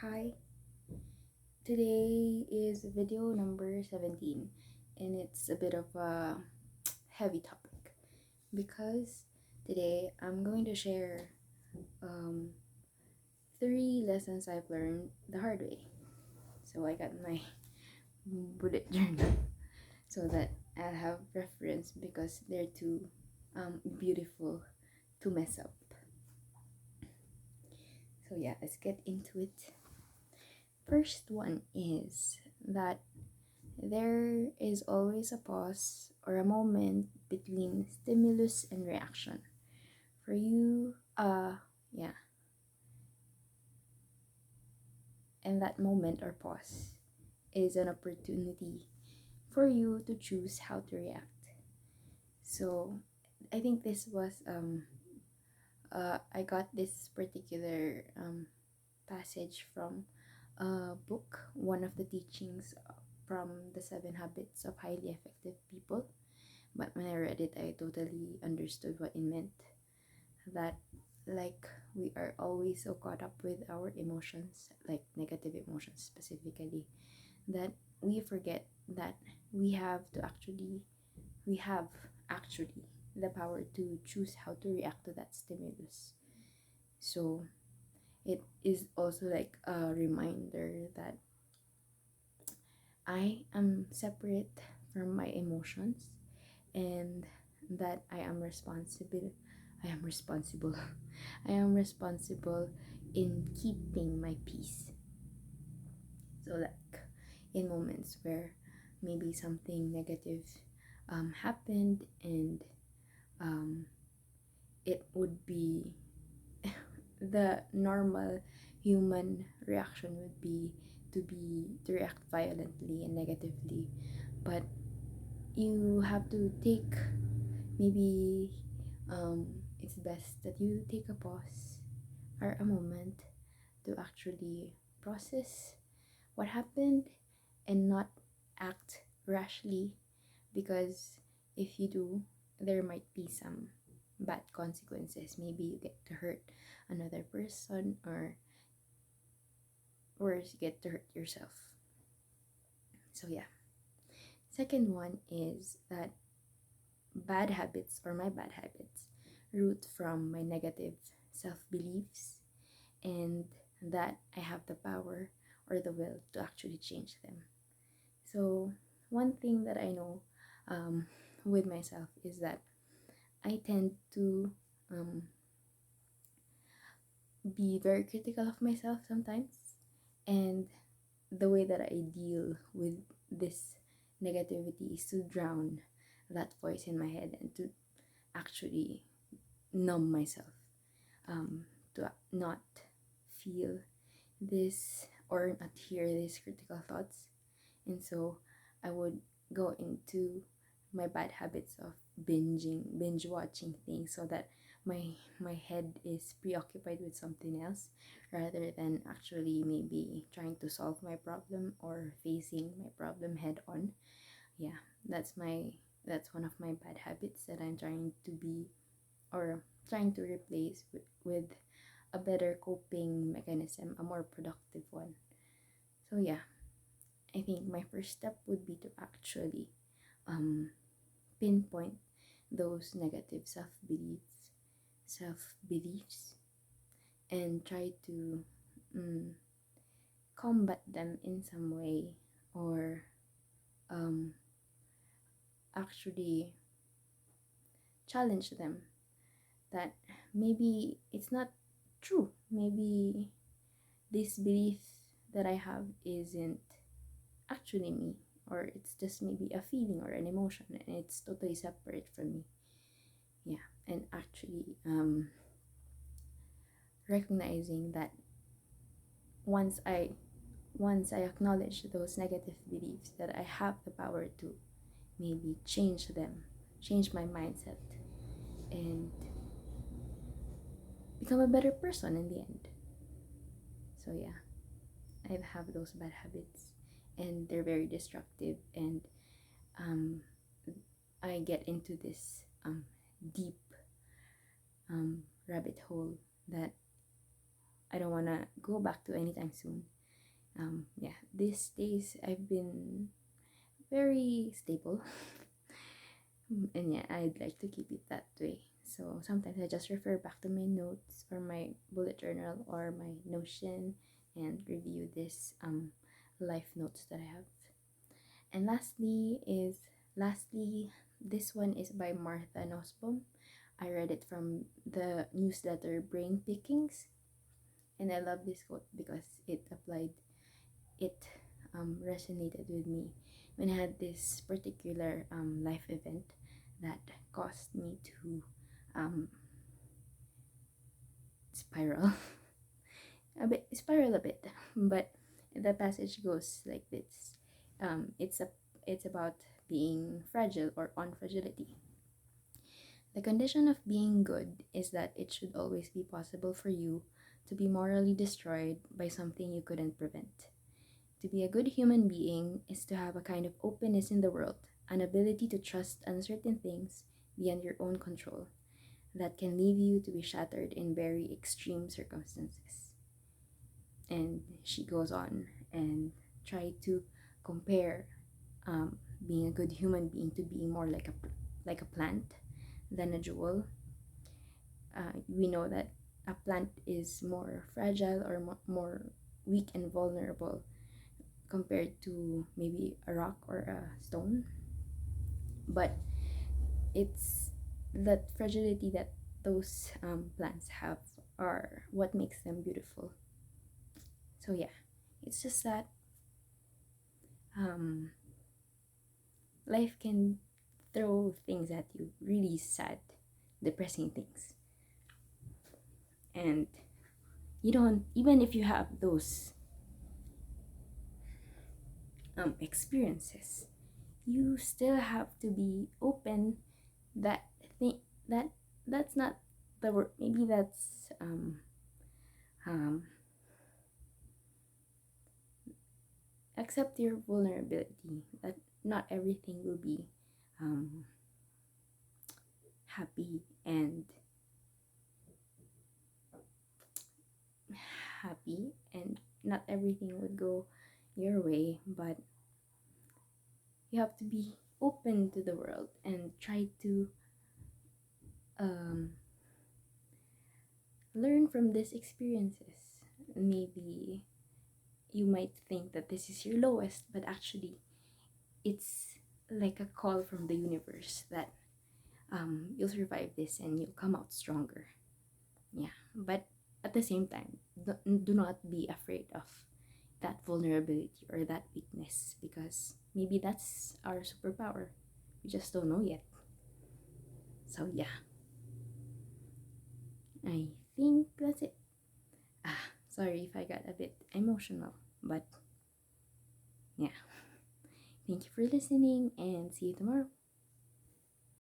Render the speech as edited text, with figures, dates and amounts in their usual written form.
Hi, today is video number 17, and it's a bit of a heavy topic because today I'm going to share um, 3 lessons I've learned the hard way. So I got my bullet journal so that I'll have reference because they're too beautiful to mess up. So yeah, let's get into it. First one is that there is always a pause or a moment between stimulus and reaction. For you, yeah, and that moment or pause is an opportunity for you to choose how to react. So, I think this was I got this particular passage from a book, one of the teachings from the 7 habits of highly effective people. But when I read it, I totally understood what it meant. That, like, we are always so caught up with our emotions, like negative emotions specifically, that we forget that we have actually the power to choose how to react to that stimulus. So, it is also like a reminder that I am separate from my emotions and that I am responsible I am responsible in keeping my peace. So, like, in moments where maybe something negative happened, and um, it would be the normal human reaction would be to react violently and negatively, but you have to take, maybe it's best that you take a pause or a moment to actually process what happened and not act rashly, because if you do, there might be some bad consequences. Maybe you get to hurt another person, or worse, you get to hurt yourself. So, yeah. Second one is that bad habits, or my bad habits, root from my negative self beliefs, and that I have the power or the will to actually change them. So, one thing that I know um, with myself is that I tend to um, be very critical of myself sometimes, and the way that I deal with this negativity is to drown that voice in my head and to actually numb myself, to not feel this or not hear these critical thoughts. And so I would go into my bad habits of binge watching things, so that my head is preoccupied with something else rather than actually maybe trying to solve my problem or facing my problem head on. Yeah, that's one of my bad habits that I'm trying to be, or trying to replace with a better coping mechanism, a more productive one. So, yeah, I think my first step would be to actually um, pinpoint those negative self beliefs, and try to um, combat them in some way, or um, actually challenge them, that maybe it's not true. Maybe this belief that I have isn't actually me, or it's just maybe a feeling or an emotion, and it's totally separate from me. Yeah, and actually recognizing that once I once I acknowledge those negative beliefs, that I have the power to maybe change them, change my mindset, and become a better person in the end. So, yeah, I have those bad habits, and they're very destructive, and um, I get into this deep rabbit hole that I don't want to go back to anytime soon. Yeah, these days I've been very stable. And yeah, I'd like to keep it that way. So sometimes I just refer back to my notes or my bullet journal or my Notion and review this life notes that I have. And lastly, this one is by Martha Nussbaum. I read it from the newsletter Brain Pickings, and I love this quote because it resonated with me when I had this particular life event that caused me to spiral spiral a bit. But the passage goes like this. It's about being fragile or on fragility. The condition of being good is that it should always be possible for you to be morally destroyed by something you couldn't prevent. To be a good human being is to have a kind of openness in the world, an ability to trust uncertain things beyond your own control, that can leave you to be shattered in very extreme circumstances. And she goes on and try to compare being a good human being to being more like a plant than a jewel. We know that a plant is more fragile or more weak and vulnerable compared to maybe a rock or a stone. But it's that fragility that those plants have are what makes them beautiful. So yeah, it's just that um, life can throw things at you, really sad, depressing things, and you don't, even if you have those experiences, you still have to be open that thing that that's not the word. Maybe that's um, accept your vulnerability. That not everything will be um, happy and not everything would go your way, but you have to be open to the world and try to um, learn from these experiences. Maybe you might think that this is your lowest, but actually it's like a call from the universe that you'll survive this and you'll come out stronger. Yeah, but at the same time, do not be afraid of that vulnerability or that weakness, because maybe that's our superpower. We just don't know yet. So yeah, I think that's it. Sorry if I got a bit emotional, but yeah. Thank you for listening and see you tomorrow.